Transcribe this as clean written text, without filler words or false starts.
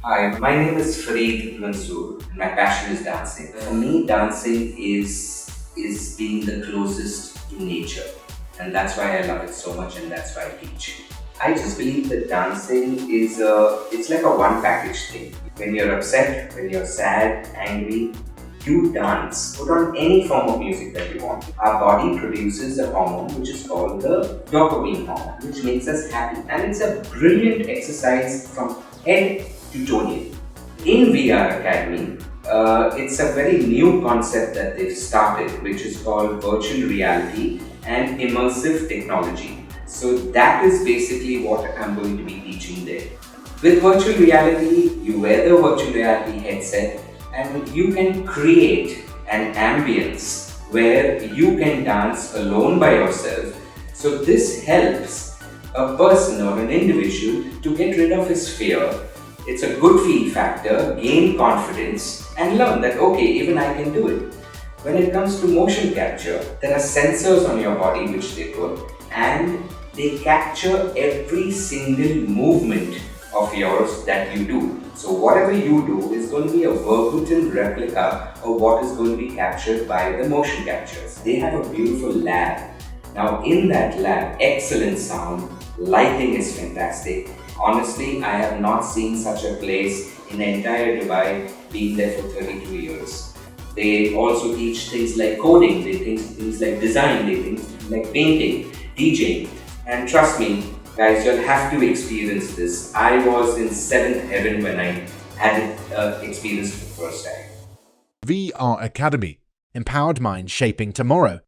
Hi, my name is Fareed Mansoor. My passion is dancing. For me, dancing is being the closest to nature, and that's why I love it so much, and that's why I teach. I just believe that dancing is it's like a one package thing. When you're upset, when you're sad, angry, you dance. Put on any form of music that you want. Our body produces a hormone which is called the dopamine hormone, which makes us happy, and it's a brilliant exercise from head to toe. In VRAcademi, it's a very new concept that they've started, which is called virtual reality and immersive technology. So that is basically what I'm going to be teaching there. With virtual reality, you wear the virtual reality headset and you can create an ambience where you can dance alone by yourself. So this helps a person or an individual to get rid of his fear. It's a good feel factor, gain confidence, and learn that okay, even I can do it. When it comes to motion capture, there are sensors on your body which they put, and they capture every single movement of yours that you do. So whatever you do is going to be a verbatim replica of what is going to be captured by the motion captures. They have a beautiful lab. Now in that lab, excellent sound, lighting is fantastic. Honestly, I have not seen such a place in the entire Dubai, being there for 32 years. They also teach things like coding, they teach things like design, they teach things like painting, DJing. And trust me, guys, you'll have to experience this. I was in seventh heaven when I had it experienced for the first time. VRAcademi. Empowered minds shaping tomorrow.